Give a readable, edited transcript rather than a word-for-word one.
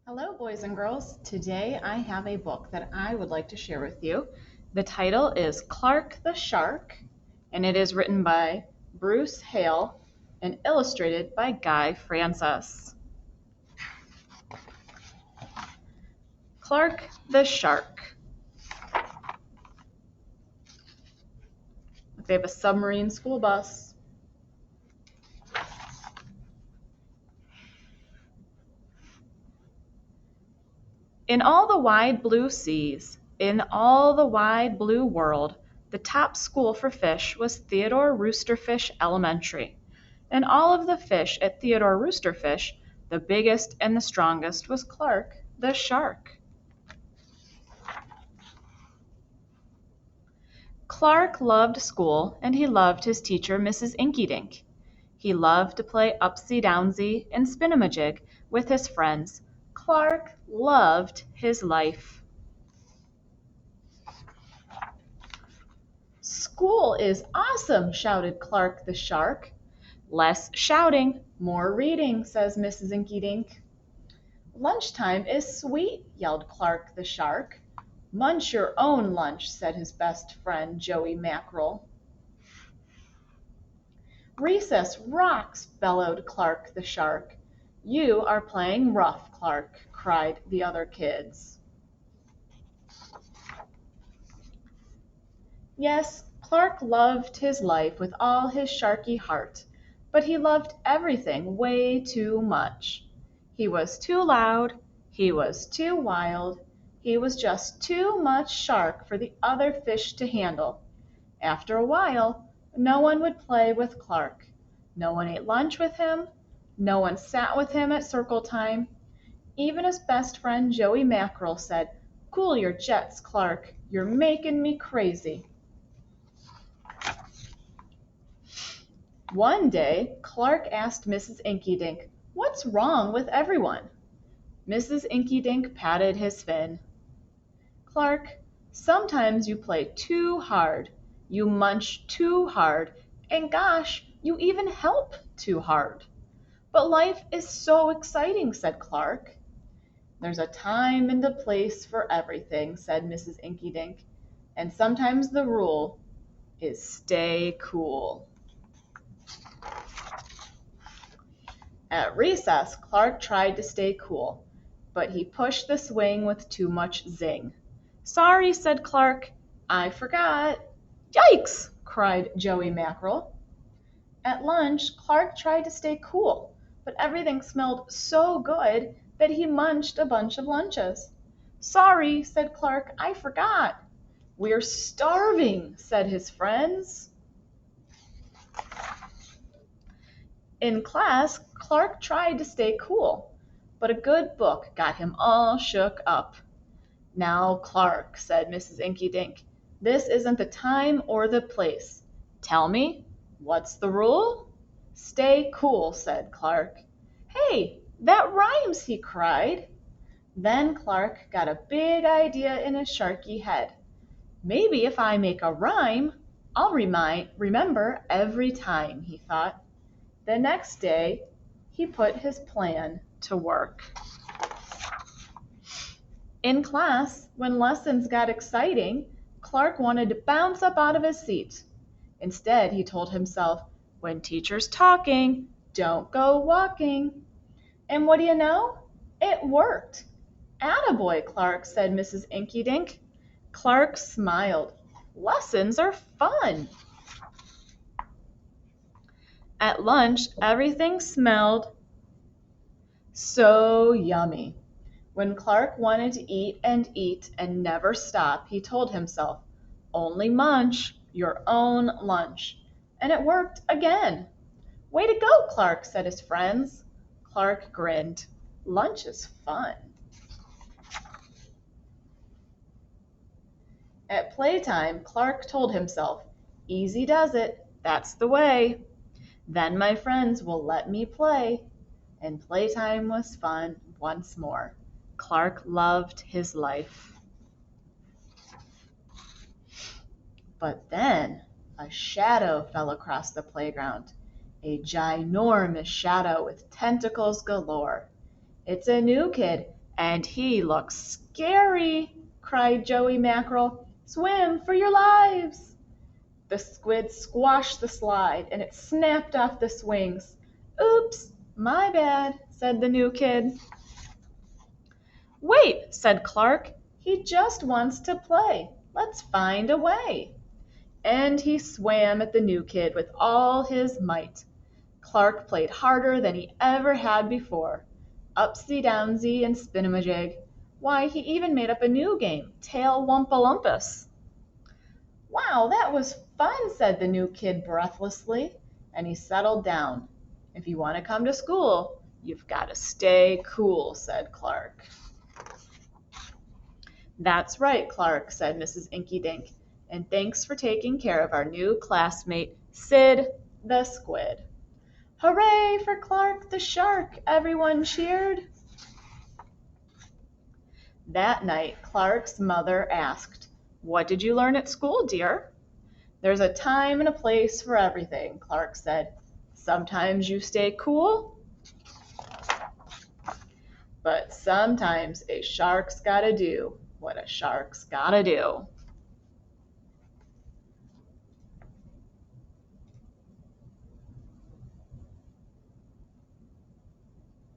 Hello, boys and girls. Today I have a book that I would like to share with you. The title is Clark the Shark, and it is written by Bruce Hale and illustrated by Guy Francis. Clark the Shark. They have a submarine school bus. In all the wide blue seas, in all the wide blue world, the top school for fish was Theodore Roosterfish Elementary. And all of the fish at Theodore Roosterfish, the biggest and the strongest was Clark the Shark. Clark loved school, and he loved his teacher, Mrs. Inkydink. He loved to play upsy-downsy and spin-a-majig with his friends. Clark loved his life. School is awesome, shouted Clark the Shark. Less shouting, more reading, says Mrs. Inkydink. Lunchtime is sweet, yelled Clark the Shark. Munch your own lunch, said his best friend, Joey Mackerel. Recess rocks, bellowed Clark the Shark. You are playing rough, Clark, cried the other kids. Yes, Clark loved his life with all his sharky heart, but he loved everything way too much. He was too loud, he was too wild, he was just too much shark for the other fish to handle. After a while, no one would play with Clark. No one ate lunch with him, no one sat with him at circle time. Even his best friend Joey Mackerel said, "Cool your jets, Clark, you're making me crazy." One day, Clark asked Mrs. Inkydink, "What's wrong with everyone?" Mrs. Inkydink patted his fin. "Clark, sometimes you play too hard, you munch too hard, and gosh, you even help too hard." "But life is so exciting," said Clark. "There's a time and a place for everything," said Mrs. Inkydink, "and sometimes the rule is stay cool." At recess, Clark tried to stay cool, but he pushed the swing with too much zing. "Sorry," said Clark, "I forgot." "Yikes!" cried Joey Mackerel. At lunch, Clark tried to stay cool, but everything smelled so good that he munched a bunch of lunches. "Sorry," said Clark, "I forgot." "We're starving," said his friends. In class, Clark tried to stay cool, but a good book got him all shook up. "Now, Clark," said Mrs. Inkydink, "this isn't the time or the place. Tell me, what's the rule?" "Stay cool," said Clark. "Hey, that rhymes," he cried. Then Clark got a big idea in his sharky head. "Maybe if I make a rhyme, I'll remember every time," he thought. The next day, he put his plan to work. In class, when lessons got exciting, Clark wanted to bounce up out of his seat. Instead, he told himself, "When teacher's talking, don't go walking." And what do you know? It worked. "Attaboy, Clark," said Mrs. Inkydink. Clark smiled. Lessons are fun. At lunch, everything smelled so yummy. When Clark wanted to eat and never stop, he told himself, "Only munch your own lunch." And it worked again. "Way to go, Clark," said his friends. Clark grinned. Lunch is fun. At playtime, Clark told himself, "Easy does it, that's the way. Then my friends will let me play." And playtime was fun once more. Clark loved his life. But then a shadow fell across the playground, a ginormous shadow with tentacles galore. "It's a new kid, And he looks scary, cried Joey Mackerel. Swim for your lives! The squid squashed the slide, and it snapped off the swings. Oops, my bad, said the new kid. Wait, said Clark. He just wants to play. Let's find a way. And he swam at the new kid with all his might. Clark played harder than he ever had before. Upsy-downsy and spin-a-ma-jig. Why, he even made up a new game, Tail-wumpa-lumpus. Wow, that was fun, said the new kid breathlessly, and he settled down. If you want to come to school, you've got to stay cool, said Clark. That's right, Clark, said Mrs. Inky Dink, and thanks for taking care of our new classmate, Sid the Squid. Hooray for Clark the Shark, everyone cheered. That night, Clark's mother asked, What did you learn at school, dear? There's a time and a place for everything, Clark said. Sometimes you stay cool, but sometimes a shark's gotta do what a shark's gotta do.